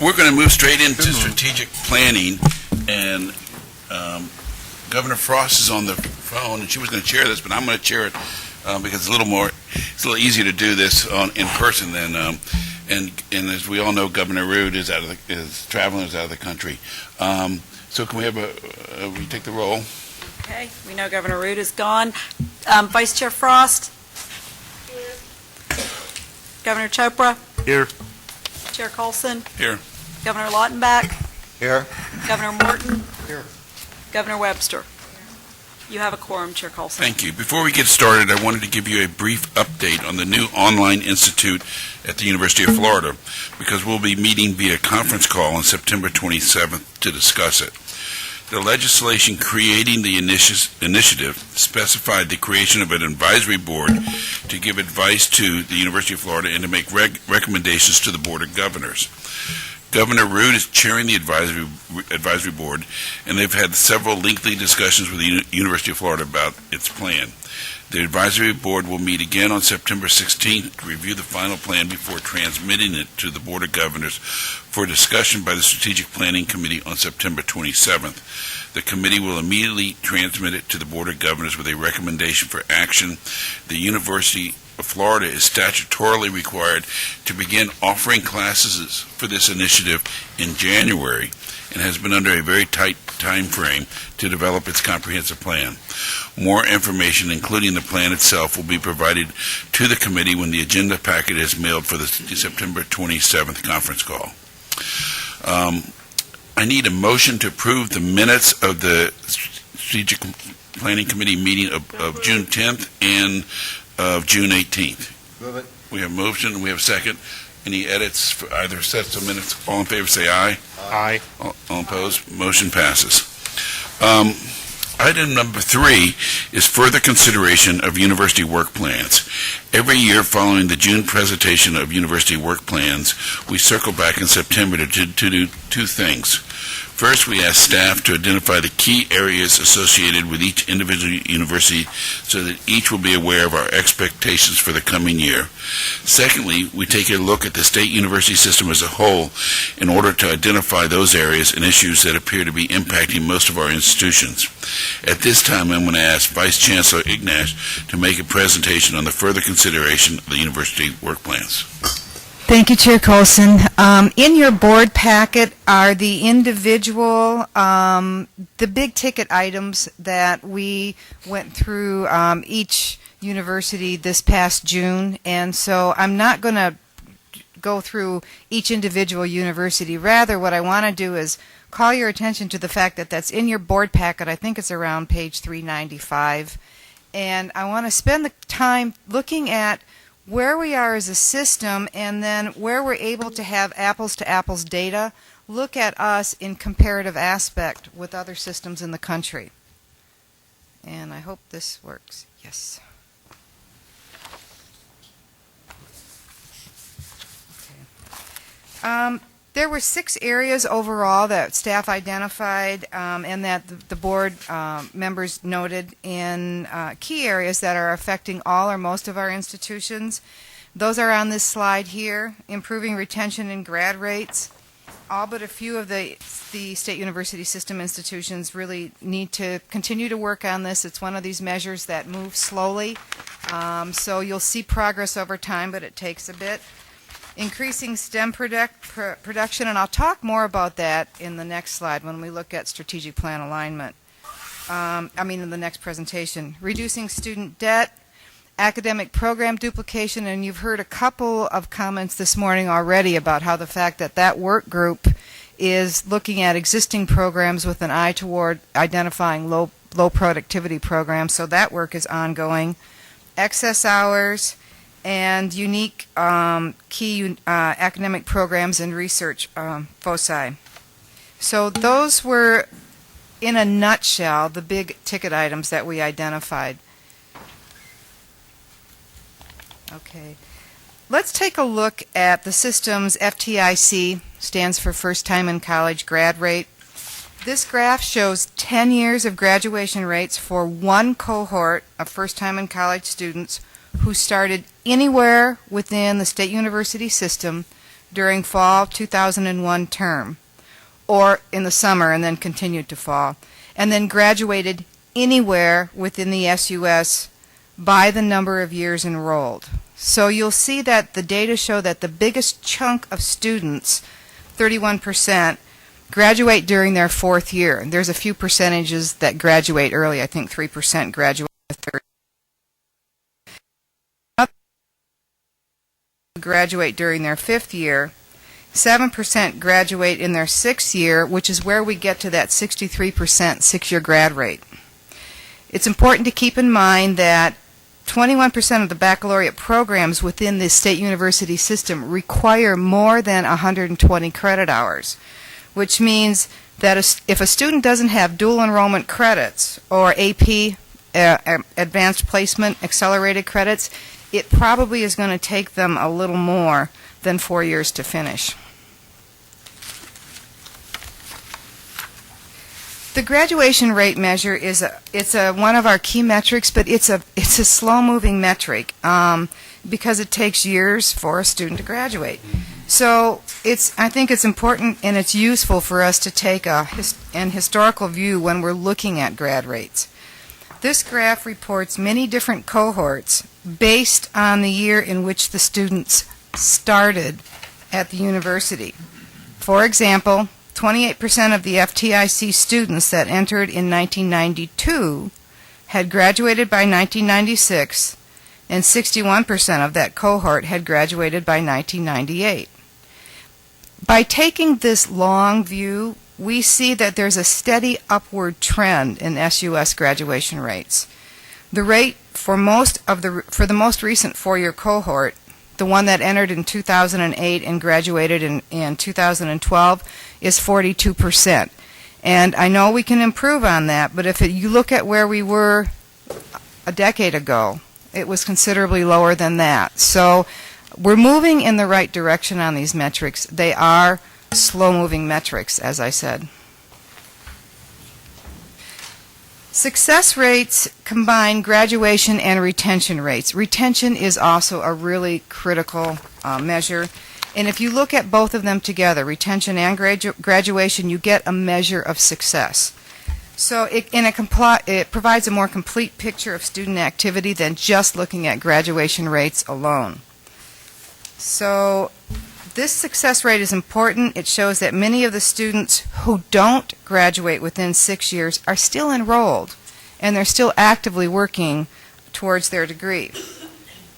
We're going to move straight into strategic planning, and Governor Frost is on the phone, and she was going to chair this, but I'm going to chair it because it's a little easier to do this in person than, and as we all know, Governor Rood is out of the country. So can we have we take the roll? Okay, we know Governor Rood is gone. Vice Chair Frost? Here. Governor Chopra? Here. Chair Colson? Here. Governor Lautenbach? Here. Governor Morton? Here. Governor Webster? You have a quorum, Chair Colson. Thank you. Before we get started, I wanted to give you a brief update on the new online institute at the University of Florida, because we'll be meeting via conference call on September 27th to discuss it. The legislation creating the initiative specified the creation of an advisory board to give advice to the University of Florida and to make recommendations to the Board of Governors. Governor Rood is chairing the advisory board, and they've had several lengthy discussions with the University of Florida about its plan. The advisory board will meet again on September 16th to review the final plan before transmitting it to the Board of Governors for discussion by the Strategic Planning Committee on September 27th. The committee will immediately transmit it to the Board of Governors with a recommendation for action. The University of Florida is statutorily required to begin offering classes for this initiative in January and has been under a very tight time frame to develop its comprehensive plan. More information, including the plan itself, will be provided to the committee when the agenda packet is mailed for the September 27th conference call. I need a motion to approve the minutes of the Strategic Planning Committee meeting of June 10th and of June 18th. Move it. We have a motion, we have a second. Any edits for either sets of minutes? All in favor say aye. Aye. All opposed? Motion passes. Item number 3 is further consideration of university work plans. Every year following the June presentation of university work plans, we circle back in September to do two things. First, we ask staff to identify the key areas associated with each individual university so that each will be aware of our expectations for the coming year. Secondly, we take a look at the state university system as a whole in order to identify those areas and issues that appear to be impacting most of our institutions. At this time, I'm going to ask Vice Chancellor Ignash to make a presentation on the further consideration of the university work plans. Thank you, Chair Colson. In your board packet are the individual, the big ticket items that we went through each university this past June, and so I'm not going to go through each individual university. Rather, what I want to do is call your attention to the fact that that's in your board packet. I think it's around page 395, and I want to spend the time looking at where we are as a system, and then where we're able to have apples-to-apples data, look at us in comparative aspect with other systems in the country. And I hope this works. Yes. Okay. There were 6 areas overall that staff identified and that the board members noted in key areas that are affecting all or most of our institutions. Those are on this slide here: improving retention and grad rates. All but a few of the state university system institutions really need to continue to work on this. It's one of these measures that moves slowly, so you'll see progress over time, but it takes a bit. Increasing STEM production, and I'll talk more about that in the next slide when we look at strategic plan alignment. In the next presentation. Reducing student debt, academic program duplication, and you've heard a couple of comments this morning already about how the fact that that work group is looking at existing programs with an eye toward identifying low productivity programs, so that work is ongoing. Excess hours, and unique key academic programs and research foci. So those were, in a nutshell, the big ticket items that we identified. Okay. Let's take a look at the system's FTIC, stands for First Time in College grad rate. This graph shows 10 years of graduation rates for one cohort of first time in college students who started anywhere within the state university system during fall 2001 term, or in the summer and then continued to fall, and then graduated anywhere within the SUS by the number of years enrolled. So you'll see that the data show that the biggest chunk of students, 31%, graduate during their fourth year. There's a few percentages that graduate early. I think 3% graduate the third. Graduate during their fifth year. 7% graduate in their sixth year, which is where we get to that 63% six-year grad rate. It's important to keep in mind that 21% of the baccalaureate programs within the state university system require more than 120 credit hours, which means that if a student doesn't have dual enrollment credits or AP, advanced placement accelerated credits, it probably is going to take them a little more than 4 years to finish. The graduation rate measure is one of our key metrics, but it's a slow-moving metric because it takes years for a student to graduate. So I think it's important and it's useful for us to take an historical view when we're looking at grad rates. This graph reports many different cohorts based on the year in which the students started at the university. For example, 28% of the FTIC students that entered in 1992 had graduated by 1996, and 61% of that cohort had graduated by 1998. By taking this long view, we see that there's a steady upward trend in SUS graduation rates. The rate for the most recent four-year cohort, the one that entered in 2008 and graduated in 2012, is 42%. And I know we can improve on that, but if you look at where we were a decade ago, it was considerably lower than that. So we're moving in the right direction on these metrics. They are slow-moving metrics, as I said. Success rates combine graduation and retention rates. Retention is also a really critical measure. And if you look at both of them together, retention and graduation, you get a measure of success. So it provides a more complete picture of student activity than just looking at graduation rates alone. So this success rate is important. It shows that many of the students who don't graduate within 6 years are still enrolled, and they're still actively working towards their degree.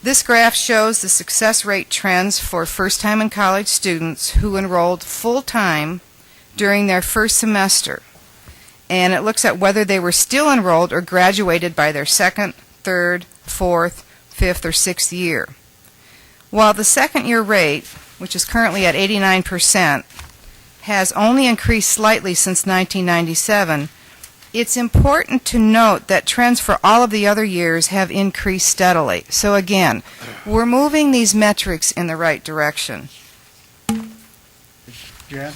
This graph shows the success rate trends for first-time in college students who enrolled full-time during their first semester. And it looks at whether they were still enrolled or graduated by their second, third, fourth, fifth, or sixth year. While the second-year rate, which is currently at 89%, has only increased slightly since 1997, it's important to note that trends for all of the other years have increased steadily. So again, we're moving these metrics in the right direction. Jan,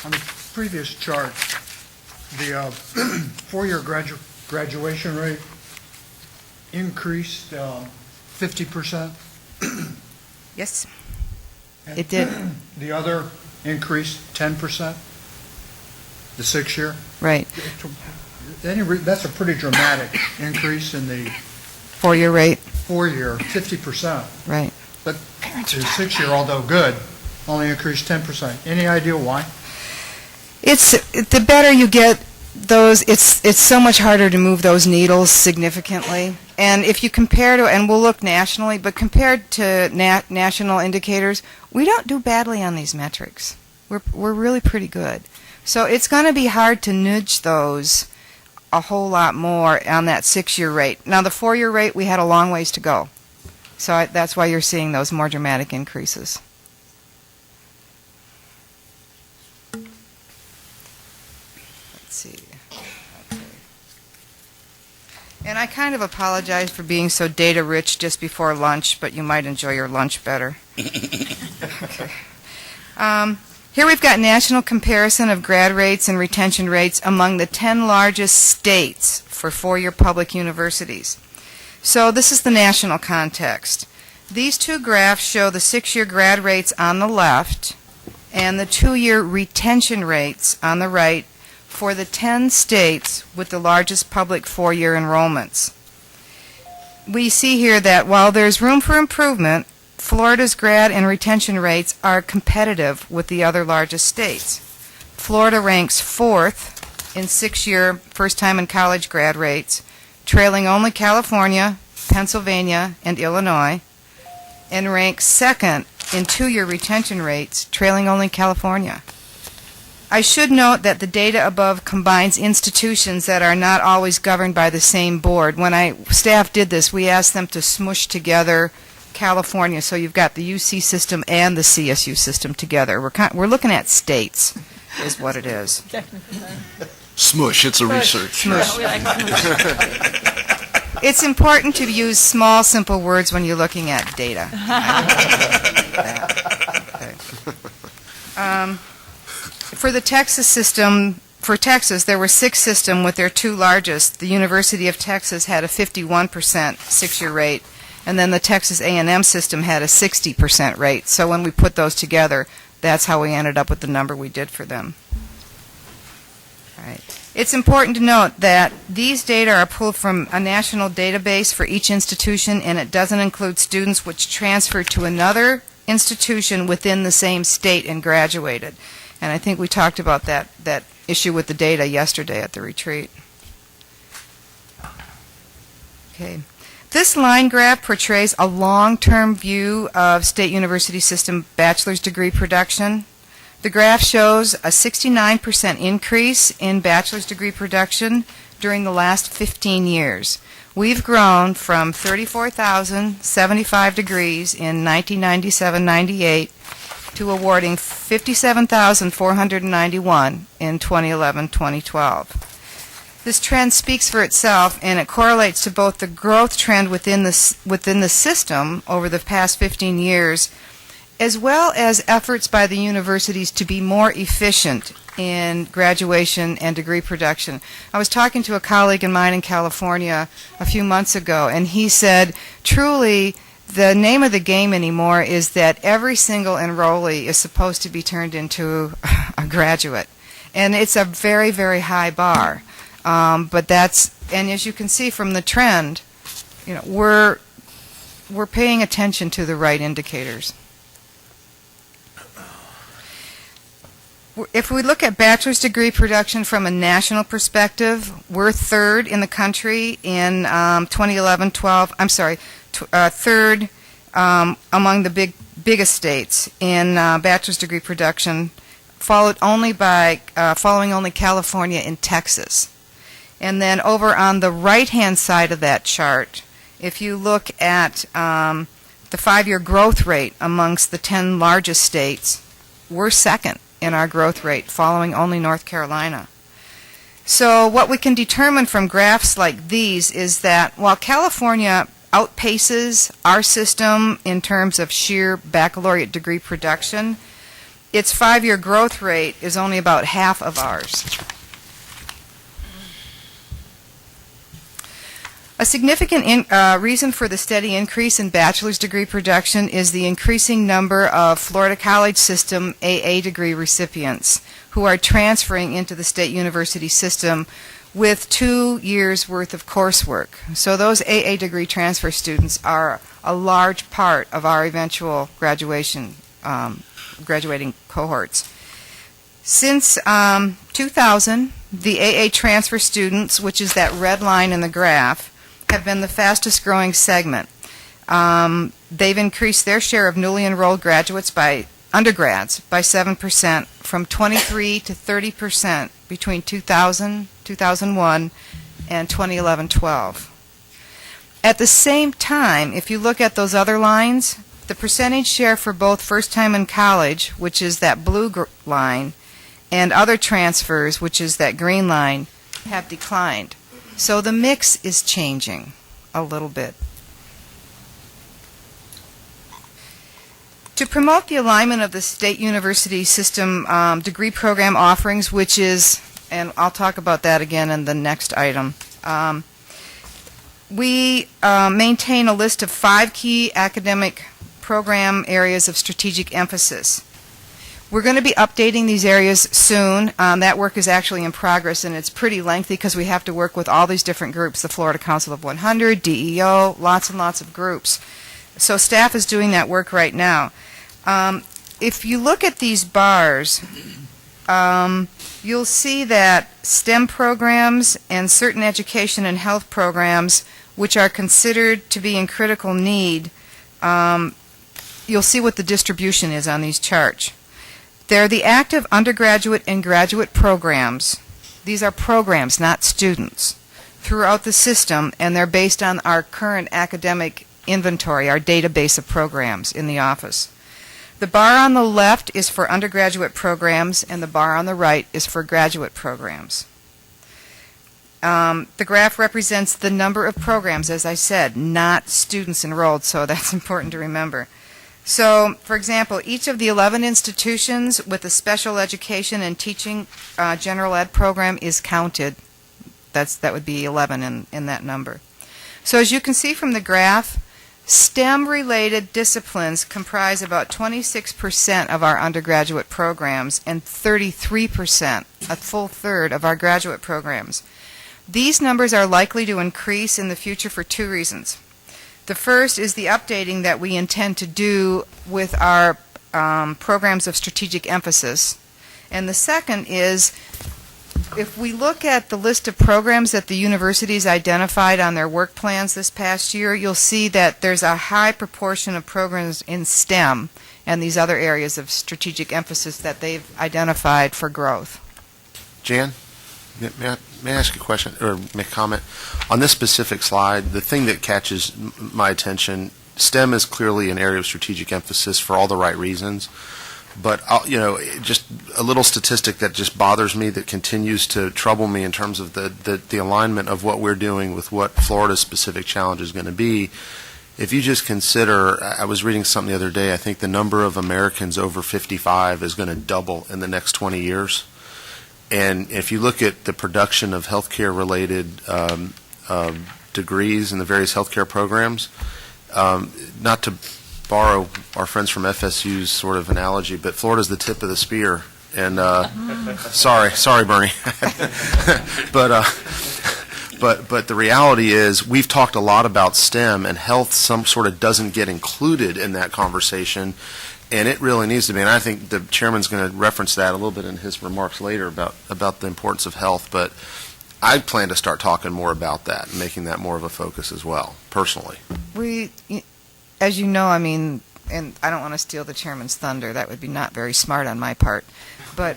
on the previous chart, the four-year graduation rate increased 50%. Yes, it did. The other increased 10%, the 6-year. Right. That's a pretty dramatic increase in the Four-year rate. 4-year, 50%. Right. But the 6-year, although good, only increased 10%. Any idea why? It's the better you get those, it's so much harder to move those needles significantly. And if you compare to, and we'll look nationally, but compared to national indicators, we don't do badly on these metrics. We're really pretty good. So it's going to be hard to nudge those a whole lot more on that 6-year rate. Now the 4-year rate, we had a long ways to go. So that's why you're seeing those more dramatic increases. Let's see. Okay. And I kind of apologize for being so data rich just before lunch, but you might enjoy your lunch better. Okay. Here we've got national comparison of grad rates and retention rates among the 10 largest states for 4-year public universities. So this is the national context. These two graphs show the 6-year grad rates on the left and the 2-year retention rates on the right for the 10 states with the largest public 4-year enrollments. We see here that while there's room for improvement, Florida's grad and retention rates are competitive with the other largest states. Florida ranks 4th in 6-year first-time in college grad rates, trailing only California, Pennsylvania, and Illinois, and ranks 2nd in 2-year retention rates, trailing only California. I should note that the data above combines institutions that are not always governed by the same board. When staff did this, we asked them to smush together California, so you've got the UC system and the CSU system together. We're looking at states, is what it is. Smush, it's a research. Smush. It's important to use small, simple words when you're looking at data. Okay. For the Texas system, for Texas, there were 6 systems with their 2 largest. The University of Texas had a 51% 6-year rate, and then the Texas A&M system had a 60% rate. So when we put those together, that's how we ended up with the number we did for them. All right. It's important to note that these data are pulled from a national database for each institution, and it doesn't include students which transferred to another institution within the same state and graduated. And I think we talked about that issue with the data yesterday at the retreat. Okay. This line graph portrays a long-term view of State University System bachelor's degree production. The graph shows a 69% increase in bachelor's degree production during the last 15 years. We've grown from 34,075 degrees in 1997-98 to awarding 57,491 in 2011-2012. This trend speaks for itself, and it correlates to both the growth trend within the system over the past 15 years, as well as efforts by the universities to be more efficient in graduation and degree production. I was talking to a colleague of mine in California a few months ago, and he said, truly, the name of the game anymore is that every single enrollee is supposed to be turned into a graduate. And it's a very, very high bar. But that's, and as you can see from the trend, we're paying attention to the right indicators. If we look at bachelor's degree production from a national perspective, we're 3rd in the country in 2011-12. I'm sorry, third among the biggest states in bachelor's degree production, followed only by following only California and Texas. And then over on the right-hand side of that chart, if you look at the 5-year growth rate amongst the 10 largest states, we're 2nd in our growth rate, following only North Carolina. So what we can determine from graphs like these is that while California outpaces our system in terms of sheer baccalaureate degree production, its 5-year growth rate is only about half of ours. A significant reason for the steady increase in bachelor's degree production is the increasing number of Florida College System AA degree recipients who are transferring into the State University system with 2 years' worth of coursework. So those AA degree transfer students are a large part of our eventual graduating cohorts. Since 2000, the AA transfer students, which is that red line in the graph, have been the fastest growing segment. They've increased their share of newly enrolled undergrads by 7%, from 23 to 30% between 2000, 2001, and 2011-12. At the same time, if you look at those other lines, the percentage share for both first time in college, which is that blue line, and other transfers, which is that green line, have declined. So the mix is changing a little bit. To promote the alignment of the State University System degree program offerings, which is, and I'll talk about that again in the next item, We maintain a list of 5 key academic program areas of strategic emphasis. We're going to be updating these areas soon. That work is actually in progress, and it's pretty lengthy because we have to work with all these different groups, the Florida Council of 100, DEO, lots and lots of groups. So staff is doing that work right now. If you look at these bars, you'll see that STEM programs and certain education and health programs, which are considered to be in critical need, you'll see what the distribution is on these charts. They're the active undergraduate and graduate programs. These are programs, not students, throughout the system, and they're based on our current academic inventory, our database of programs in the office. The bar on the left is for undergraduate programs, and the bar on the right is for graduate programs. The graph represents the number of programs, as I said, not students enrolled, so that's important to remember. So, for example, each of the 11 institutions with a special education and teaching general ed program is counted. That would be 11 in that number. So as you can see from the graph, STEM-related disciplines comprise about 26% of our undergraduate programs and 33%, a full third, of our graduate programs. These numbers are likely to increase in the future for 2 reasons. The first is the updating that we intend to do with our programs of strategic emphasis. And the second is, if we look at the list of programs that the universities identified on their work plans this past year, you'll see that there's a high proportion of programs in STEM and these other areas of strategic emphasis that they've identified for growth. Jan, may I ask a question or make a comment? On this specific slide, the thing that catches my attention, STEM is clearly an area of strategic emphasis for all the right reasons. But, just a little statistic that just bothers me, that continues to trouble me in terms of the alignment of what we're doing with what Florida's specific challenge is going to be. If you just consider, I was reading something the other day, I think the number of Americans over 55 is going to double in the next 20 years. And if you look at the production of healthcare-related degrees in the various healthcare programs, not to borrow our friends from FSU's sort of analogy, but Florida's the tip of the spear. And sorry, Bernie. But the reality is, we've talked a lot about STEM, and health some sort of doesn't get included in that conversation, and it really needs to be. And I think the chairman's going to reference that a little bit in his remarks later about the importance of health. But I plan to start talking more about that and making that more of a focus as well, personally. As you know, and I don't want to steal the chairman's thunder. That would be not very smart on my part. But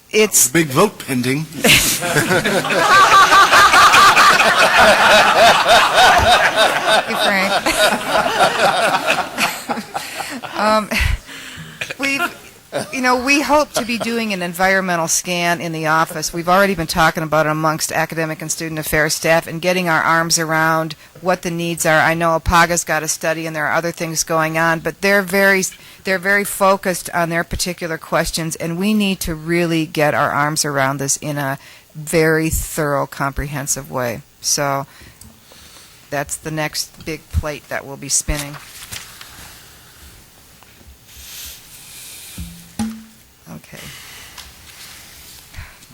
it's... Big vote pending. Hey, Frank. We hope to be doing an environmental scan in the office. We've already been talking about it amongst academic and student affairs staff and getting our arms around what the needs are. I know APAGA's got a study and there are other things going on, but they're very focused on their particular questions, and we need to really get our arms around this in a very thorough, comprehensive way. So that's the next big plate that we'll be spinning. Okay.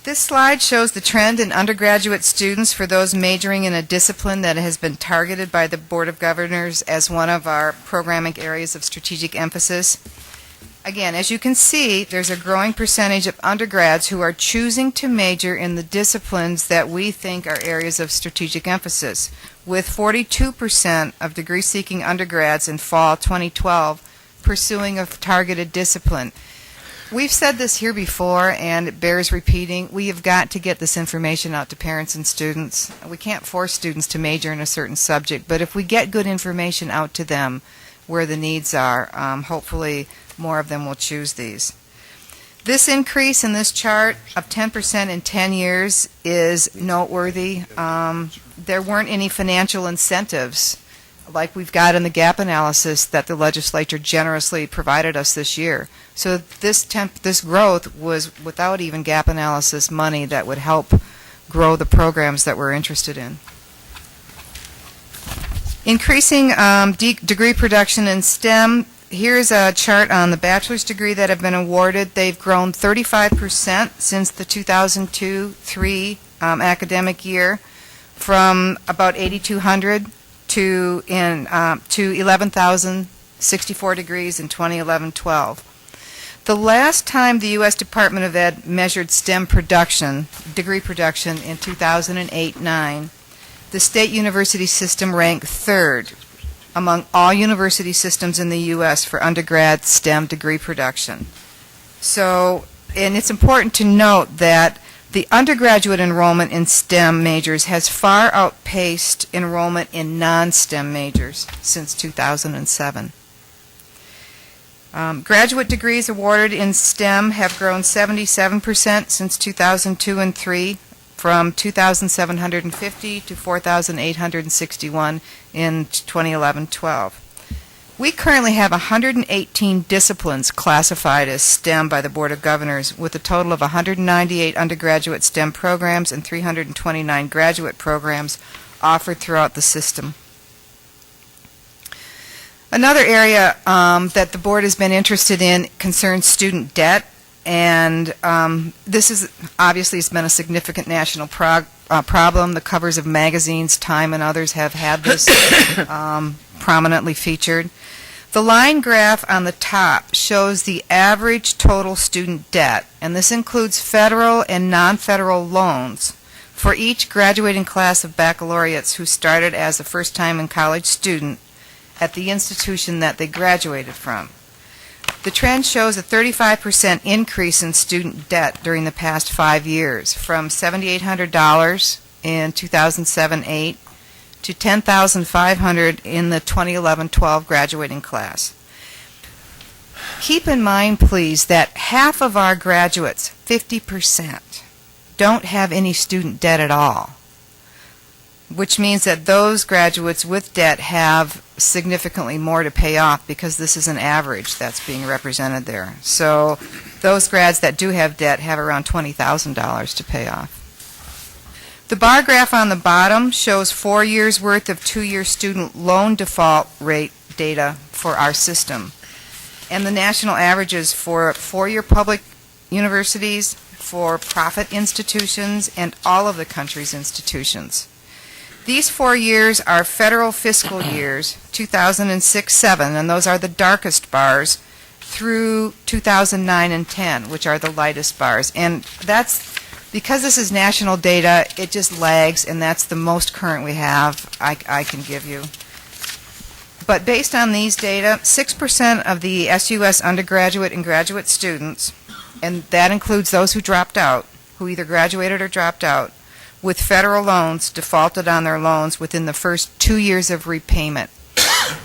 This slide shows the trend in undergraduate students for those majoring in a discipline that has been targeted by the Board of Governors as one of our programming areas of strategic emphasis. Again, as you can see, there's a growing percentage of undergrads who are choosing to major in the disciplines that we think are areas of strategic emphasis, with 42% of degree-seeking undergrads in fall 2012 pursuing a targeted discipline. We've said this here before, and it bears repeating. We have got to get this information out to parents and students. We can't force students to major in a certain subject, but if we get good information out to them where the needs are, hopefully more of them will choose these. This increase in this chart of 10% in 10 years is noteworthy. There weren't any financial incentives like we've got in the gap analysis that the legislature generously provided us this year. So this growth was without even gap analysis money that would help grow the programs that we're interested in. Increasing degree production in STEM. Here's a chart on the bachelor's degree that have been awarded. They've grown 35% since the 2002-03 academic year, from about 8,200 to 11,064 degrees in 2011-12. The last time the U.S. Department of Ed measured STEM production, degree production, in 2008-09, the state university system ranked third among all university systems in the U.S. for undergrad STEM degree production. So, and it's important to note that the undergraduate enrollment in STEM majors has far outpaced enrollment in non-STEM majors since 2007. Graduate degrees awarded in STEM have grown 77% since 2002 and 3, from 2,750 to 4,861 in 2011-12. We currently have 118 disciplines classified as STEM by the Board of Governors, with a total of 198 undergraduate STEM programs and 329 graduate programs offered throughout the system. Another area that the board has been interested in concerns student debt, and this is obviously has been a significant national problem. The covers of magazines, Time and others have had this prominently featured. The line graph on the top shows the average total student debt, and this includes federal and non-federal loans for each graduating class of baccalaureates who started as a first-time in college student at the institution that they graduated from. The trend shows a 35% increase in student debt during the past 5 years, from $7,800 in 2007-08 to $10,500 in the 2011-12 graduating class. Keep in mind, please, that half of our graduates, 50%, don't have any student debt at all, which means that those graduates with debt have significantly more to pay off, because this is an average that's being represented there. So those grads that do have debt have around $20,000 to pay off. The bar graph on the bottom shows 4 years' worth of 2-year student loan default rate data for our system, and the national averages for four-year public universities, for profit institutions, and all of the country's institutions. These 4 years are federal fiscal years, 2006-07, and those are the darkest bars, through 2009 and 10, which are the lightest bars. And that's, because this is national data, it just lags, and that's the most current we have I can give you. But based on these data, 6% of the SUS undergraduate and graduate students, and that includes those who dropped out, who either graduated or dropped out, with federal loans, defaulted on their loans within the first 2 years of repayment.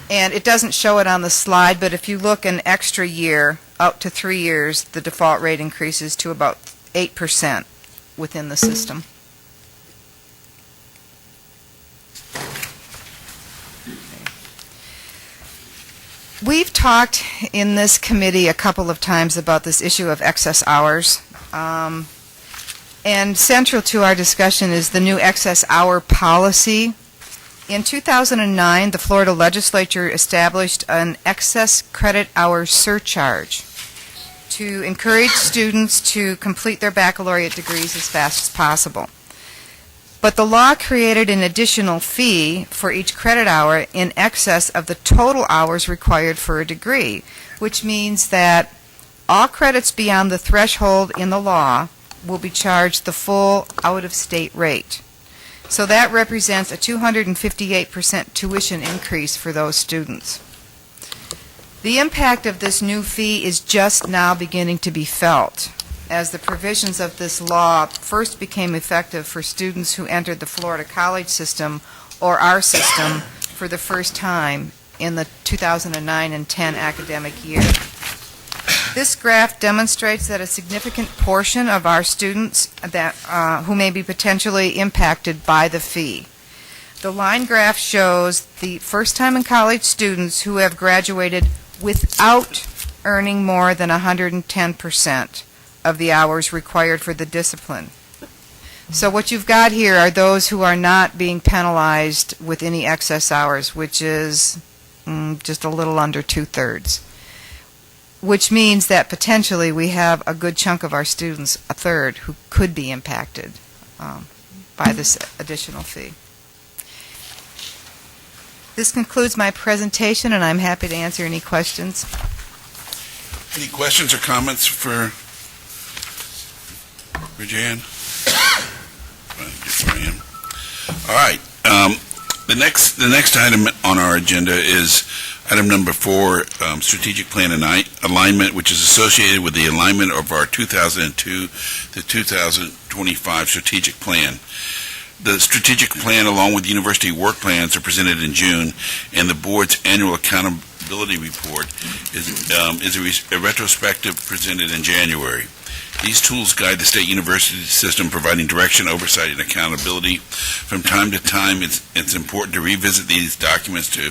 And it doesn't show it on the slide, but if you look an extra year, out to 3 years, the default rate increases to about 8% within the system. We've talked in this committee a couple of times about this issue of excess hours. And central to our discussion is the new excess hour policy. In 2009, the Florida legislature established an excess credit hour surcharge to encourage students to complete their baccalaureate degrees as fast as possible. But the law created an additional fee for each credit hour in excess of the total hours required for a degree, which means that all credits beyond the threshold in the law will be charged the full out-of-state rate. So that represents a 258% tuition increase for those students. The impact of this new fee is just now beginning to be felt, as the provisions of this law first became effective for students who entered the Florida college system or our system for the first time in the 2009 and 10 academic year. This graph demonstrates that a significant portion of our students that who may be potentially impacted by the fee. The line graph shows the first-time in college students who have graduated without earning more than 110% of the hours required for the discipline. So what you've got here are those who are not being penalized with any excess hours, which is just a little under 2/3, which means that potentially we have a good chunk of our students, a third, who could be impacted by this additional fee. This concludes my presentation, and I'm happy to answer any questions. Any questions or comments for Jan? All right. The next item on our agenda is item number 4, strategic plan alignment, which is associated with the alignment of our 2002 to 2025 strategic plan. The strategic plan, along with university work plans, are presented in June, and the board's annual accountability report is a retrospective presented in January. These tools guide the state university system, providing direction, oversight, and accountability. From time to time, it's important to revisit these documents to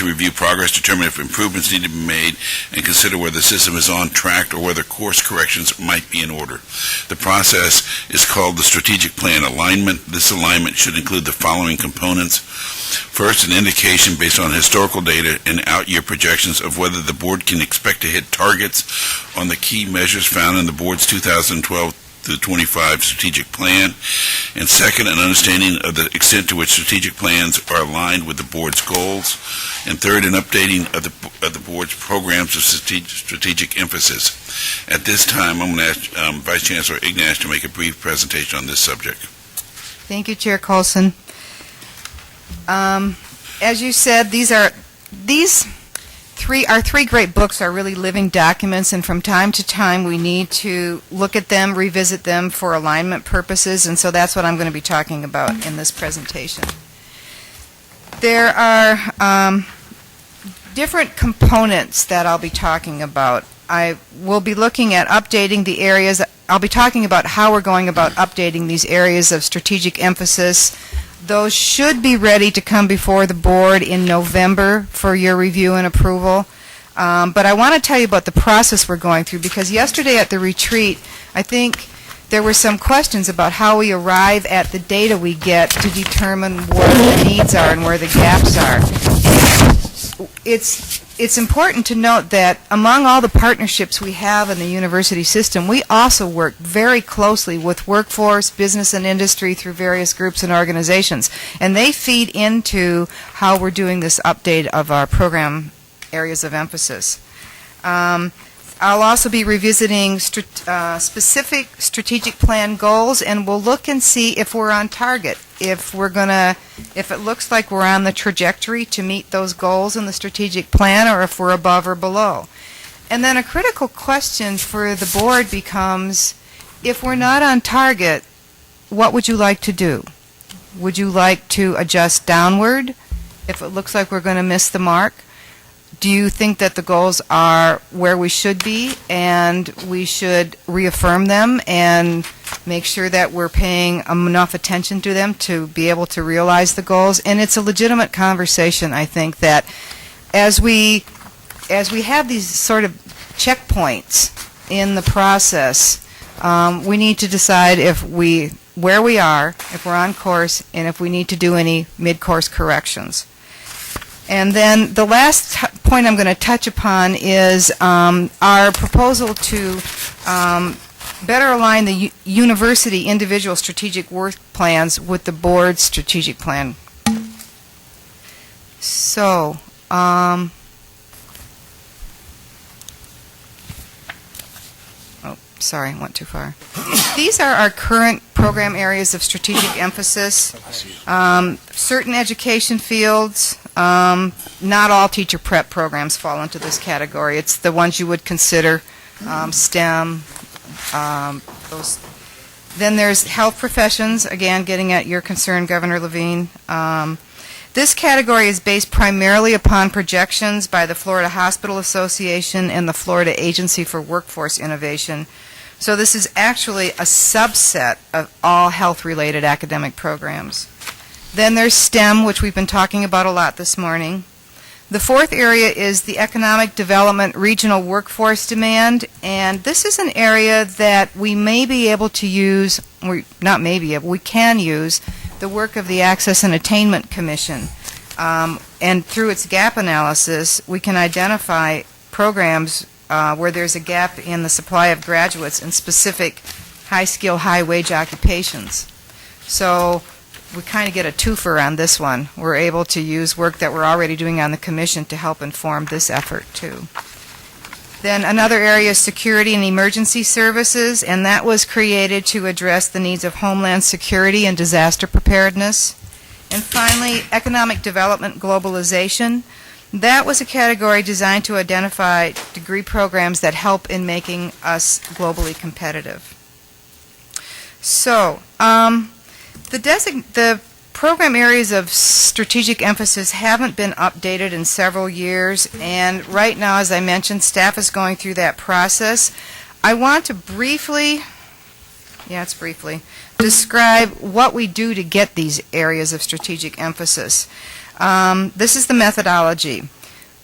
review progress, determine if improvements need to be made, and consider whether the system is on track or whether course corrections might be in order. The process is called the strategic plan alignment. This alignment should include the following components. First, an indication based on historical data and out-year projections of whether the board can expect to hit targets on the key measures found in the board's 2012 to 25 strategic plan. And second, an understanding of the extent to which strategic plans are aligned with the board's goals. And third, an updating of the board's programs of strategic emphasis. At this time, I'm going to ask Vice Chancellor Ignash to make a brief presentation on this subject. Thank you, Chair Colson. As you said, our three great books are really living documents, and from time to time we need to look at them, revisit them for alignment purposes, and so that's what I'm going to be talking about in this presentation. There are different components that I'll be talking about. I will be looking at updating the areas. I'll be talking about how we're going about updating these areas of strategic emphasis. Those should be ready to come before the board in November for your review and approval. But I want to tell you about the process we're going through, because yesterday at the retreat, I think there were some questions about how we arrive at the data we get to determine where the needs are and where the gaps are. It's important to note that among all the partnerships we have in the university system, we also work very closely with workforce, business, and industry through various groups and organizations, and they feed into how we're doing this update of our program areas of emphasis. I'll also be revisiting specific strategic plan goals, and we'll look and see if we're on target, if it looks like we're on the trajectory to meet those goals in the strategic plan, or if we're above or below. And then a critical question for the board becomes, if we're not on target, what would you like to do? Would you like to adjust downward if it looks like we're going to miss the mark? Do you think that the goals are where we should be and we should reaffirm them and make sure that we're paying enough attention to them to be able to realize the goals? And it's a legitimate conversation, I think, that as we have these sort of checkpoints in the process, we need to decide where we are, if we're on course, and if we need to do any mid-course corrections. And then the last point I'm going to touch upon is our proposal to better align the university individual strategic work plans with the board's strategic plan. So, sorry, I went too far. These are our current program areas of strategic emphasis. Certain education fields, not all teacher prep programs fall into this category. It's the ones you would consider STEM. Then there's health professions, again, getting at your concern, Governor Levine. This category is based primarily upon projections by the Florida Hospital Association and the Florida Agency for Workforce Innovation. So this is actually a subset of all health-related academic programs. Then there's STEM, which we've been talking about a lot this morning. The fourth area is the economic development regional workforce demand, and this is an area that we may be able to use, or not maybe, we can use the work of the Access and Attainment Commission. And through its gap analysis, we can identify programs where there's a gap in the supply of graduates in specific high-skill, high-wage occupations. So we kind of get a twofer on this one. We're able to use work that we're already doing on the Commission to help inform this effort, too. Then another area is security and emergency services, and that was created to address the needs of homeland security and disaster preparedness. And finally, economic development globalization. That was a category designed to identify degree programs that help in making us globally competitive. So, the program areas of strategic emphasis haven't been updated in several years, and right now, as I mentioned, staff is going through that process. I want to briefly describe what we do to get these areas of strategic emphasis. This is the methodology.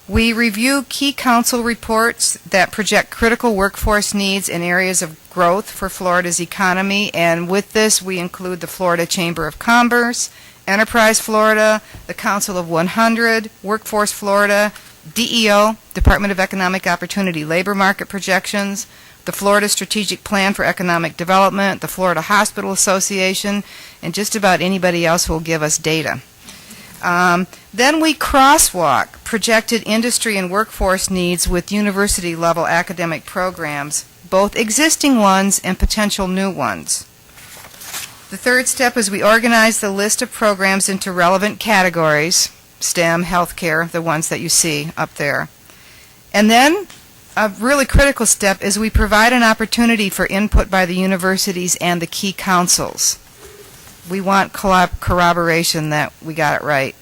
We review key council reports that project critical workforce needs in areas of growth for Florida's economy, and with this we include the Florida Chamber of Commerce, Enterprise Florida, the Council of 100, Workforce Florida, DEO, Department of Economic Opportunity Labor Market Projections, the Florida Strategic Plan for Economic Development, the Florida Hospital Association, and just about anybody else who will give us data. Then we crosswalk projected industry and workforce needs with university-level academic programs, both existing ones and potential new ones. The third step is we organize the list of programs into relevant categories, STEM, healthcare, the ones that you see up there. And then a really critical step is we provide an opportunity for input by the universities and the key councils. We want corroboration that we got it right.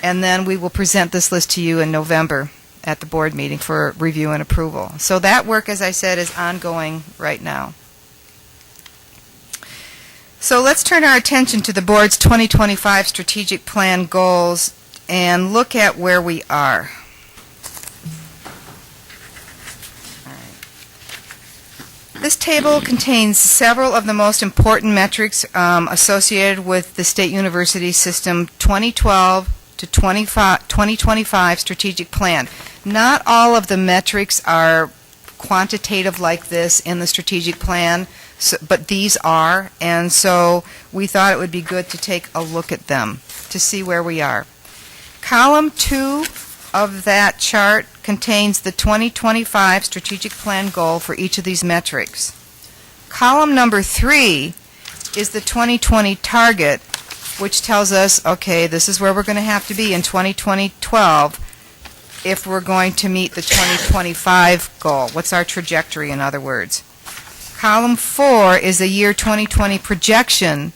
And then we will present this list to you in November at the board meeting for review and approval. So that work, as I said, is ongoing right now. So let's turn our attention to the board's 2025 strategic plan goals and look at where we are. This table contains several of the most important metrics associated with the State University System 2012 to 2025 strategic plan. Not all of the metrics are quantitative like this in the strategic plan, but these are, and so we thought it would be good to take a look at them to see where we are. Column 2 of that chart contains the 2025 strategic plan goal for each of these metrics. Column number 3 is the 2020 target, which tells us, okay, this is where we're going to have to be in 2012 if we're going to meet the 2025 goal. What's our trajectory, in other words? Column 4 is a year 2020 projection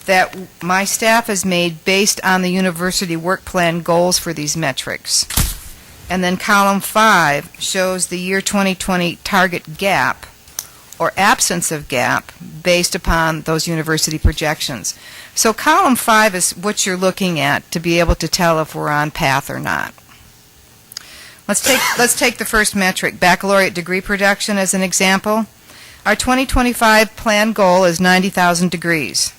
that my staff has made based on the university work plan goals for these metrics. And then column 5 shows the year 2020 target gap or absence of gap based upon those university projections. So column 5 is what you're looking at to be able to tell if we're on path or not. Let's take the first metric, baccalaureate degree production, as an example. Our 2025 plan goal is 90,000 degrees.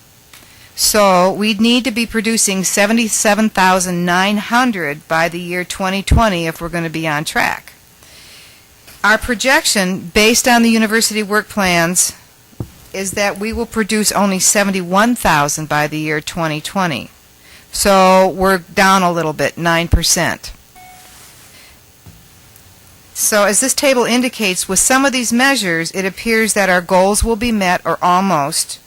So we'd need to be producing 77,900 by the year 2020 if we're going to be on track. Our projection, based on the university work plans, is that we will produce only 71,000 by the year 2020. So we're down a little bit, 9%. So as this table indicates, with some of these measures, it appears that our goals will be met or almost,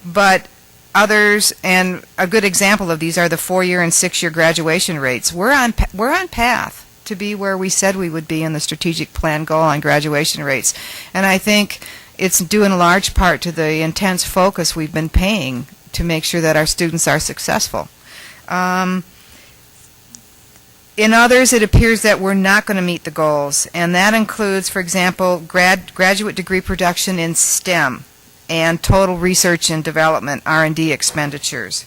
but others, and a good example of these are the 4-year and 6-year graduation rates. We're on path to be where we said we would be in the strategic plan goal on graduation rates. And I think it's due in large part to the intense focus we've been paying to make sure that our students are successful. In others, it appears that we're not going to meet the goals, and that includes, for example, graduate degree production in STEM and total research and development, R&D expenditures.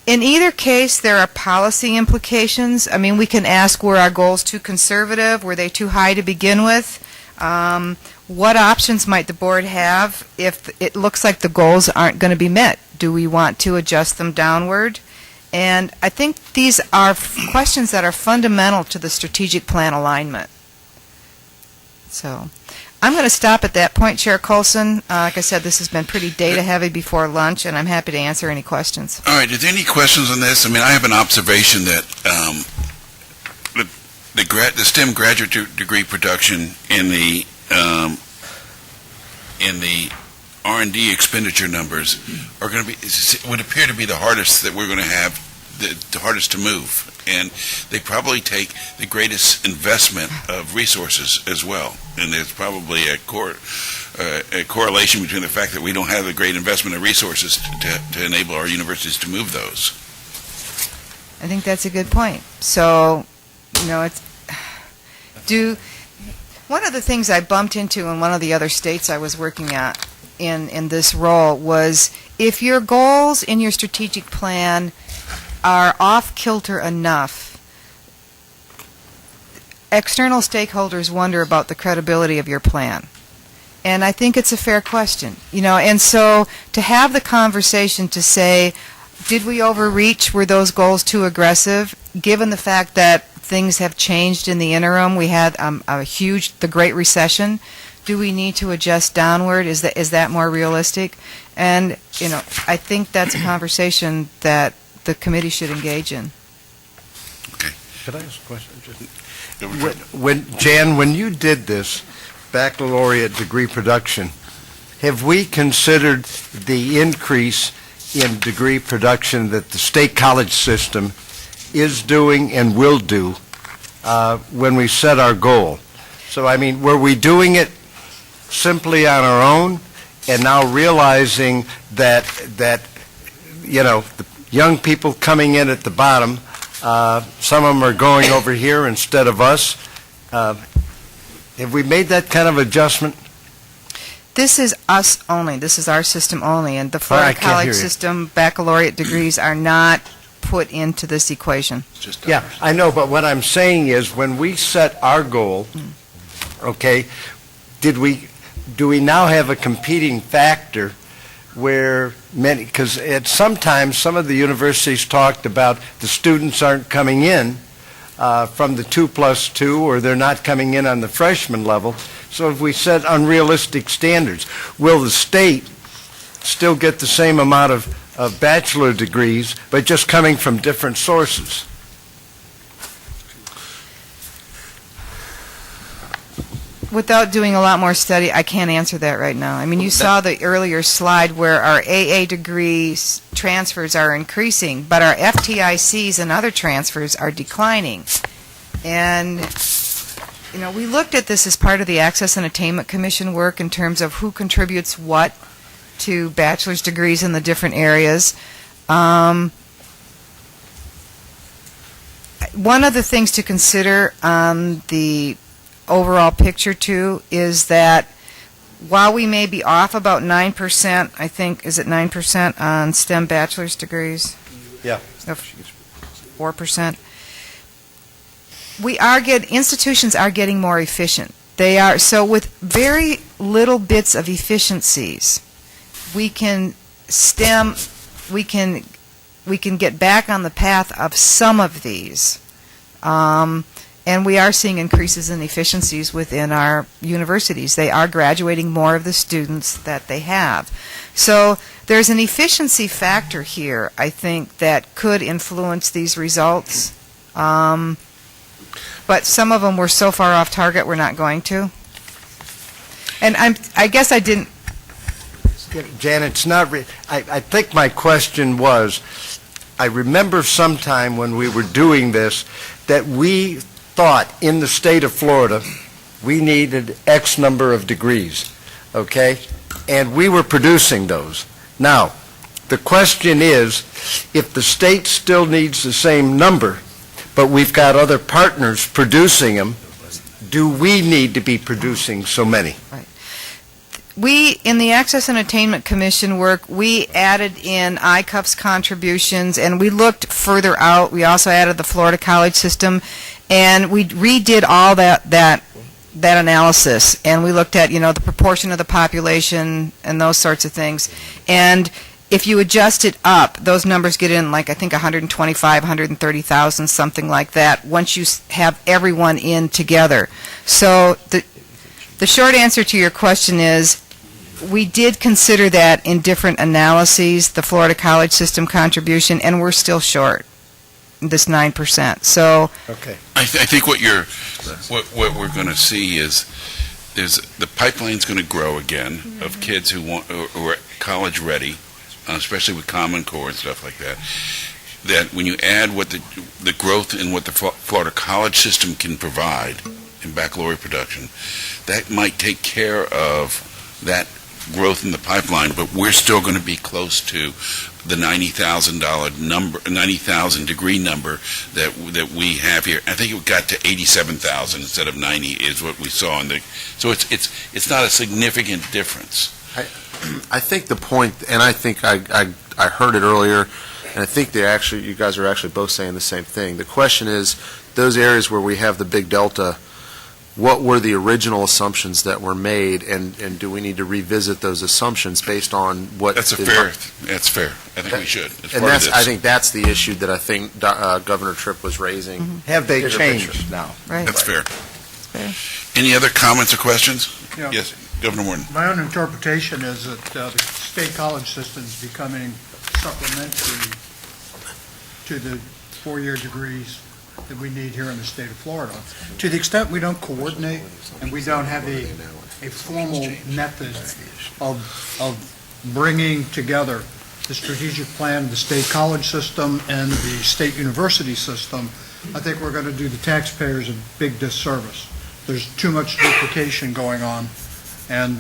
In either case, there are policy implications. I mean, we can ask, were our goals too conservative? Were they too high to begin with? What options might the board have if it looks like the goals aren't going to be met? Do we want to adjust them downward? And I think these are questions that are fundamental to the strategic plan alignment. So I'm going to stop at that point, Chair Colson. Like I said, this has been pretty data-heavy before lunch, and I'm happy to answer any questions. All right, are there any questions on this? I mean, I have an observation that the STEM graduate degree production in the R&D expenditure numbers are going to be, would appear to be the hardest that we're going to have, the hardest to move. And they probably take the greatest investment of resources as well. And there's probably a correlation between the fact that we don't have a great investment of resources to enable our universities to move those. I think that's a good point. So, one of the things I bumped into in one of the other states I was working at in this role was, if your goals in your strategic plan are off-kilter enough, external stakeholders wonder about the credibility of your plan. And I think it's a fair question. And so to have the conversation to say, did we overreach? Were those goals too aggressive? Given the fact that things have changed in the interim, we had the Great Recession. Do we need to adjust downward? Is that more realistic? And, I think that's a conversation that the committee should engage in. Okay. Could I ask a question? Jan, when you did this baccalaureate degree production, have we considered the increase in degree production that the state college system is doing and will do when we set our goal? So, I mean, were we doing it simply on our own and now realizing that the young people coming in at the bottom, some of them are going over here instead of us? Have we made that kind of adjustment? This is us only. This is our system only. And the Florida college system baccalaureate degrees are not put into this equation. Yeah, I know, but what I'm saying is, when we set our goal, okay, do we now have a competing factor where many, because sometimes some of the universities talked about the students aren't coming in from the 2+2, or they're not coming in on the freshman level. So if we set unrealistic standards, will the state still get the same amount of bachelor degrees, but just coming from different sources? Without doing a lot more study, I can't answer that right now. I mean, you saw the earlier slide where our AA degree transfers are increasing, but our FTICs and other transfers are declining. And, we looked at this as part of the Access and Attainment Commission work in terms of who contributes what to bachelor's degrees in the different areas. One of the things to consider on the overall picture too is that while we may be off about 9%, I think, is it 9% on STEM bachelor's degrees? Yeah. 4%. Institutions are getting more efficient. They are, so with very little bits of efficiencies, we can get back on the path of some of these. And we are seeing increases in efficiencies within our universities. They are graduating more of the students that they have. So there's an efficiency factor here, I think, that could influence these results. But some of them were so far off target, we're not going to. And I guess I didn't. Jan, it's not. I think my question was, I remember sometime when we were doing this that we thought in the state of Florida we needed X number of degrees, okay? And we were producing those. Now, the question is, if the state still needs the same number, but we've got other partners producing them, do we need to be producing so many? Right. in the Access and Attainment Commission work, we added in ICUP's contributions, and we looked further out. We also added the Florida College System, and we redid all that analysis, and we looked at, the proportion of the population and those sorts of things. And if you adjust it up, those numbers get in, like, I think 125, 130,000, something like that, once you have everyone in together. So the short answer to your question is, we did consider that in different analyses, the Florida College System contribution, and we're still short this 9%. So Okay. I think what we're going to see is the pipeline's going to grow again of kids who are college ready, especially with Common Core and stuff like that. That when you add what the growth in what the Florida College System can provide in baccalaureate production, that might take care of that growth in the pipeline, but we're still going to be close to the $90,000 number, 90,000 degree number that we have here. I think it got to 87,000 instead of 90 is what we saw in the. So it's not a significant difference. I think the point, and I think I heard it earlier, and I think you guys are actually both saying the same thing. The question is, those areas where we have the big delta, what were the original assumptions that were made, and do we need to revisit those assumptions based on what? That's fair. I think we should. And I think that's the issue that I think Governor Tripp was raising. Mm-hmm. Have they Bigger changed picture. now? right. That's fair. Fair. Any other comments or questions? Yeah. Yes, Governor Morton. My own interpretation is that the state college system is becoming supplementary to the four-year degrees that we need here in the state of Florida. To the extent we don't coordinate and we don't have a formal method of bringing together the strategic plan of the state college system and the state university system, I think we're going to do the taxpayers a big disservice. There's too much duplication going on, and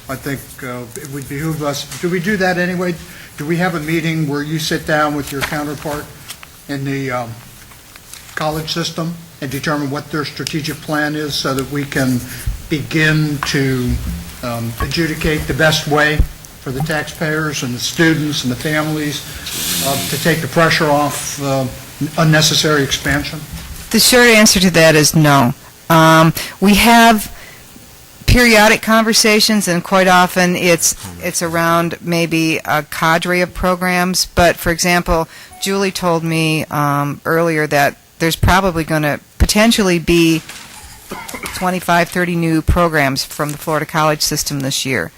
I think it would behoove us. Do we do that anyway? Do we have a meeting where you sit down with your counterpart in the college system and determine what their strategic plan is so that we can begin to adjudicate the best way for the taxpayers and the students and the families to take the pressure off unnecessary expansion? The short answer to that is no. We have periodic conversations, and quite often it's around maybe a cadre of programs. But, for example, Julie told me earlier that there's probably going to potentially be 25, 30 new programs from the Florida College System this year.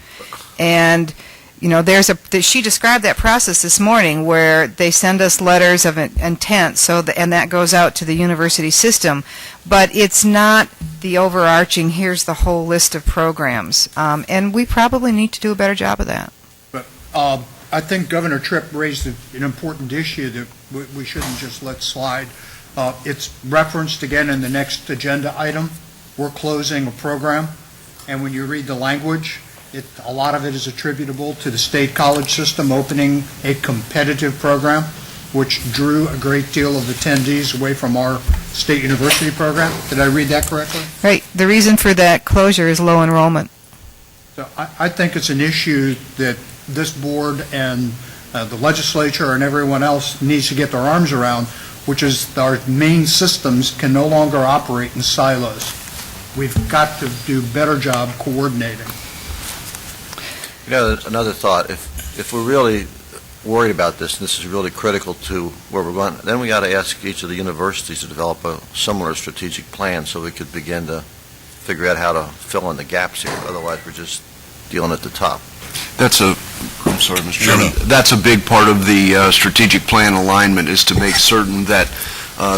And she described that process this morning where they send us letters of intent, and that goes out to the university system. But it's not the overarching, here's the whole list of programs. And we probably need to do a better job of that. But I think Governor Tripp raised an important issue that we shouldn't just let slide. It's referenced again in the next agenda item. We're closing a program, and when you read the language, a lot of it is attributable to the state college system opening a competitive program, which drew a great deal of attendees away from our state university program. Did I read that correctly? Right. The reason for that closure is low enrollment. So I think it's an issue that this board and the legislature and everyone else needs to get their arms around, which is our main systems can no longer operate in silos. We've got to do a better job coordinating. Another thought, if we're really worried about this, and this is really critical to where we're going, then we got to ask each of the universities to develop a similar strategic plan so we could begin to figure out how to fill in the gaps here. Otherwise, we're just dealing at the top. I'm sorry, Mr. Chairman. That's a big part of the strategic plan alignment, is to make certain that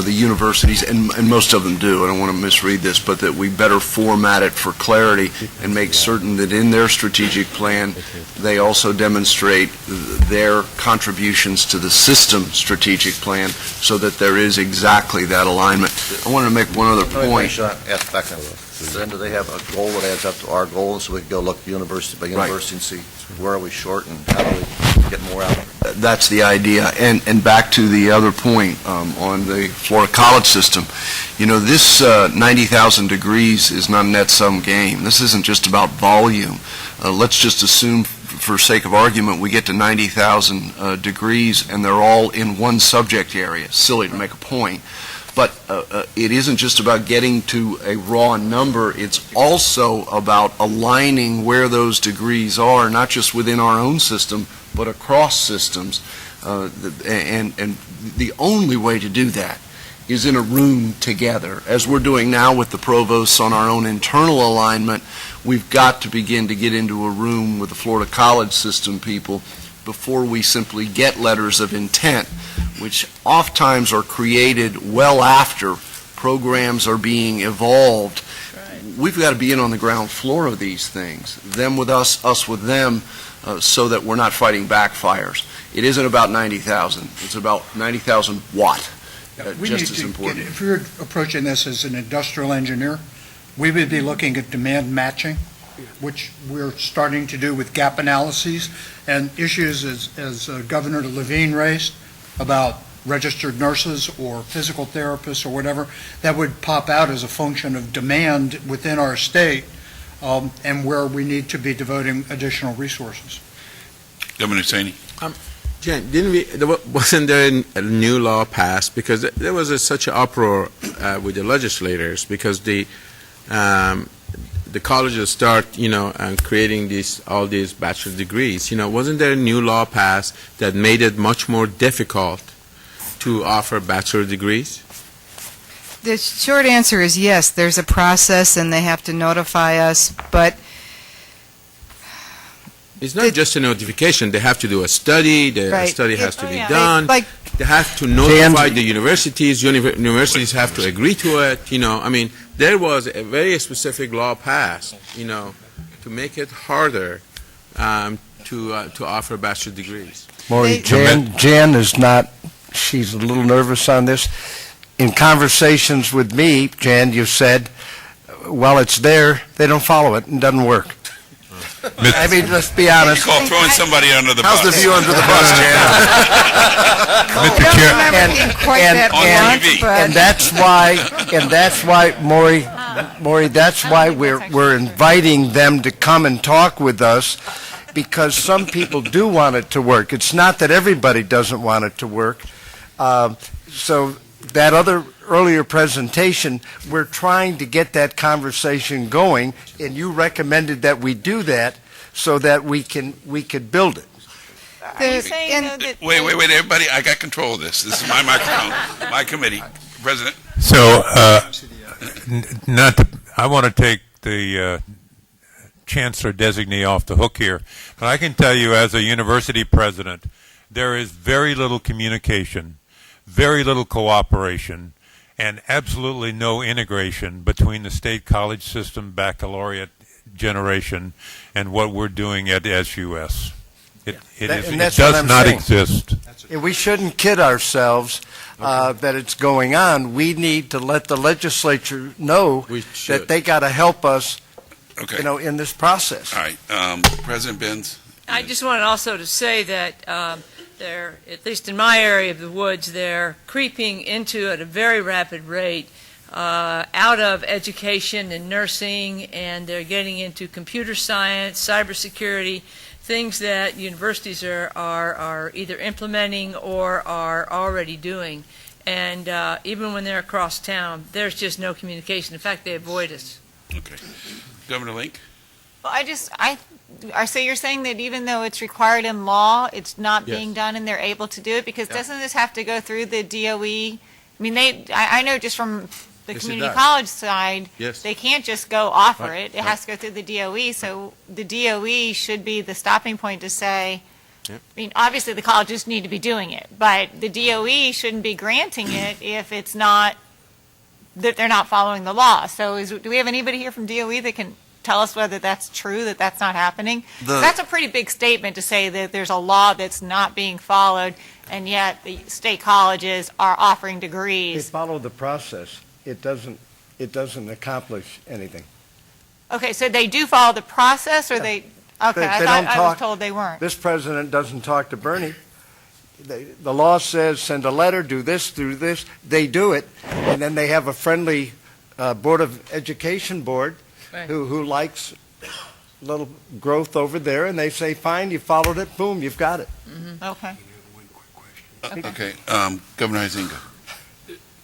the universities, and most of them do, I don't want to misread this, but that we better format it for clarity and make certain that in their strategic plan, they also demonstrate their contributions to the system strategic plan so that there is exactly that alignment. I wanted to make one other point. Ask back now. Then do they have a goal that adds up to our goal, so we can go look university by university and see where are we short and how do we get more out of it? That's the idea. And back to the other point on the Florida college system, this 90,000 degrees is not a net-sum game. This isn't just about volume. Let's just assume, for sake of argument, we get to 90,000 degrees and they're all in one subject area. Silly to make a point. But it isn't just about getting to a raw number. It's also about aligning where those degrees are, not just within our own system, but across systems. And the only way to do that is in a room together. As we're doing now with the provosts on our own internal alignment, we've got to begin to get into a room with the Florida college system people before we simply get letters of intent, which oftentimes are created well after programs are being evolved. We've got to be in on the ground floor of these things, them with us, us with them, so that we're not fighting backfires. It isn't about 90,000. It's about 90,000 watt. We Just need as to important. if you're approaching this as an industrial engineer, we would be looking at demand matching, which we're starting to do with gap analyses, and issues as Governor Levine raised about registered nurses or physical therapists or whatever, that would pop out as a function of demand within our state, and where we need to be devoting additional resources. Governor Saney? Jen, wasn't there a new law passed? Because there was such an uproar with the legislators because the colleges start, creating all these bachelor degrees. Wasn't there a new law passed that made it much more difficult to offer bachelor degrees? The short answer is yes, there's a process and they have to notify us, but It's not just a notification. They have to do a study. The Right. study has to be yeah. done. like, They have to notify the universities. Universities have to agree to it. There was a very specific law passed, to make it harder to offer bachelor degrees. Maureen, They- Jan is not, she's a little nervous on this. In conversations with me, Jan, you said, well, it's there, they don't follow it, and it doesn't work. I mean, let's be You honest. call throwing somebody under the bus. How's the view under the bus, Jan? I don't remember being quite that On blunt, TV. but And that's why, Maury, that's why we're inviting them to come and talk with us, because some people do want it to work. It's not that everybody doesn't want it to work. So that other earlier presentation, we're trying to get that conversation going, and you recommended that we do that so that we could build it. Are you the- saying, and- though, that... Wait, everybody, I got control of this. This is my microphone, my committee. President? So, I want to take the chancellor designee off the hook here, but I can tell you as a university president, there is very little communication, very little cooperation, and absolutely no integration between the state college system baccalaureate generation and what we're doing at SUS. It And that's does what I'm not saying. exist. And we shouldn't kid ourselves that it's going on. We need to let the legislature know We should. that they got to help us, Okay. in this process. All right. President Benz? I just wanted also to say that they're, at least in my area of the woods, they're creeping into at a very rapid rate out of education and nursing, and they're getting into computer science, cybersecurity, things that universities are either implementing or are already doing. And even when they're across town, there's just no communication. In fact, they avoid us. Okay. Governor Link? Well, so you're saying that even though it's required in law, it's not Yes. being done and they're able to do it? Because doesn't this have to go through the DOE? I mean, I know just from the Yes, it community does. college side, Yes. they can't just go offer Right, it. It has to go through the DOE, so the DOE should be the stopping point to say, Yep. I mean, obviously, the colleges need to be doing it, but the DOE shouldn't be granting it if it's not, that they're not following the law. So do we have anybody here from DOE that can tell us whether that's true, that that's not happening? 'Cause that's a pretty big statement to say that there's a law that's not being followed, and yet the state colleges are offering They degrees. follow the process. It doesn't accomplish anything. Okay, so they do follow the process, or they, okay, They I don't thought I was talk- told they weren't. This president doesn't talk to Bernie. the law says send a letter, do this, they do it, and then they have a friendly Board of Education board Right. who likes little growth over there, and they say, fine, you followed it, boom, you've got it. Okay. Okay, Governor Huizenga.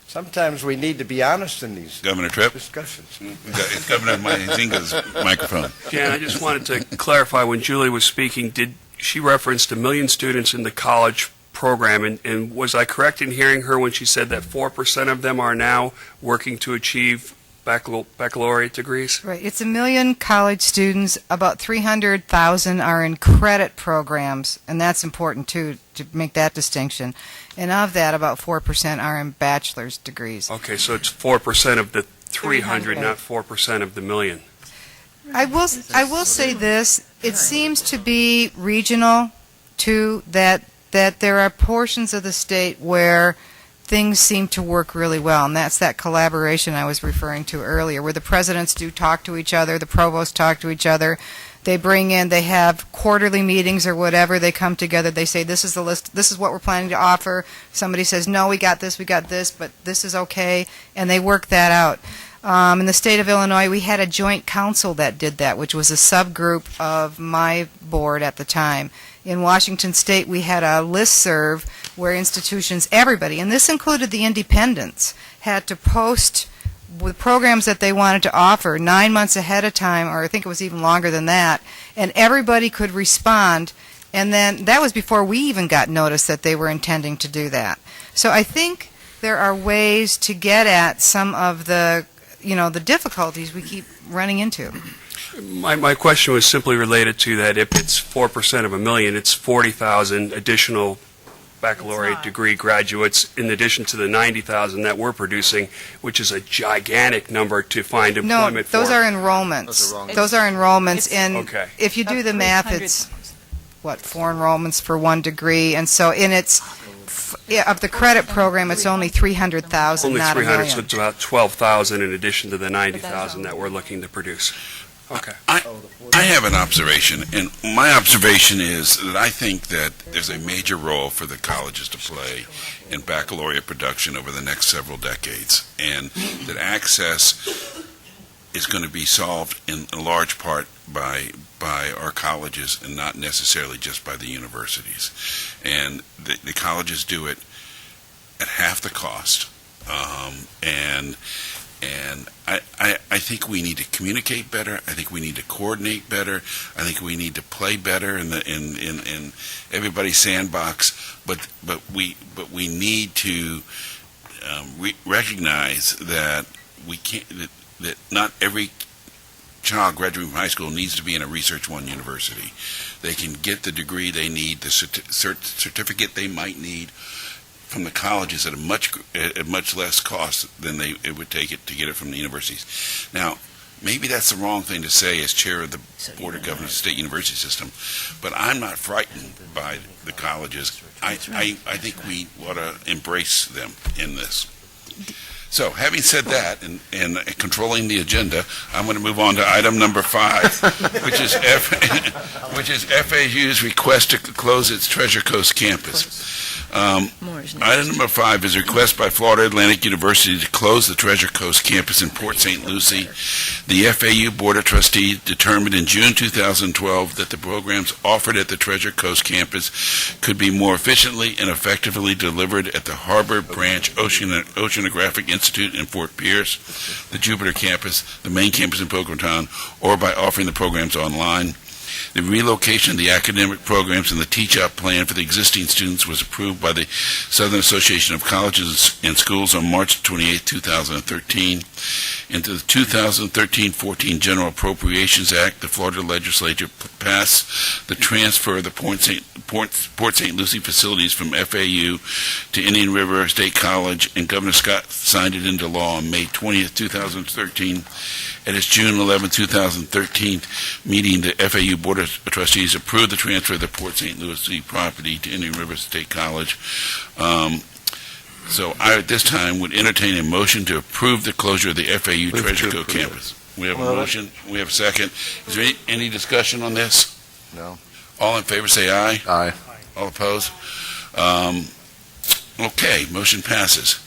Sometimes we need to be honest in these Governor Tripp. discussions. It's Governor Huizenga's microphone. Jan, I just wanted to clarify, when Julie was speaking, did she referenced 1 million students in the college program, and was I correct in hearing her when she said that 4% of them are now working to achieve baccalaureate degrees? Right. It's 1 million college students. About 300,000 are in credit programs, and that's important, too, to make that distinction. And of that, about 4% are in bachelor's degrees. Okay, so it's 4% of the 300, 300. not 4% of the million. I will say this, it seems to be regional, too, that there are portions of the state where things seem to work really well, and that's that collaboration I was referring to earlier, where the presidents do talk to each other, the provosts talk to each other, they have quarterly meetings or whatever, they come together, they say, this is the list, this is what we're planning to offer, somebody says, no, we got this, but this is okay, and they work that out. In the state of Illinois, we had a joint council that did that, which was a subgroup of my board at the time. In Washington State, we had a listserv where institutions, everybody, and this included the independents, had to post the programs that they wanted to offer 9 months ahead of time, or I think it was even longer than that, and everybody could respond. And then that was before we even got notice that they were intending to do that. So I think there are ways to get at some of the difficulties we keep running into. My question was simply related to that if it's 4% of 1 million, it's 40,000 additional baccalaureate degree graduates in addition to the 90,000 that we're producing, which is a gigantic number to find employment for. No, those are enrollments. Those are enrollments, and Okay. if you do the math, it's, 4 enrollments for 1 degree, and so of the credit program, it's only 300,000, Only not 300, 1 so million. it's about 12,000 in addition to the 90,000 that we're looking to produce. Okay. I have an observation, and my observation is that I think that there's a major role for the colleges to play in baccalaureate production over the next several decades, and that access is going to be solved in a large part by our colleges and not necessarily just by the universities. And the colleges do it at half the cost, and I think we need to communicate better. I think we need to coordinate better. I think we need to play better in everybody's sandbox. But we need to recognize that we can't. That not every child graduating from high school needs to be in a Research One university. They can get the degree they need, the certificate they might need from the colleges at much less cost than it would take it to get it from the universities. Now, maybe that's the wrong thing to say as chair of the Board of Governors of the State University System, but I'm not frightened by the colleges. I think we ought to embrace them in this. So, having said that, and controlling the agenda, I'm going to move on to item number 5, which is FAU's request to close its Treasure Coast campus. Item number 5 is a request by Florida Atlantic University to close the Treasure Coast campus in Port St. Lucie. The FAU Board of Trustees determined in June 2012 that the programs offered at the Treasure Coast campus could be more efficiently and effectively delivered at the Harbor Branch Oceanographic Institute in Fort Pierce, the Jupiter campus, the main campus in Boca Raton, or by offering the programs online. The relocation of the academic programs and the teach-out plan for the existing students was approved by the Southern Association of Colleges and Schools on March 28, 2013. Into the 2013-14 General Appropriations Act, the Florida Legislature passed the transfer of the Port St. Lucie facilities from FAU to Indian River State College, and Governor Scott signed it into law on May 20, 2013. At its June 11, 2013 meeting, the FAU Board of Trustees approved the transfer of the Port St. Lucie property to Indian River State College. So I, at this time, would entertain a motion to approve the closure of the FAU Treasure Coast campus. We have a motion. We have a second. Is there any discussion on this? No. All in favor say aye. Aye. All opposed? Okay, motion passes.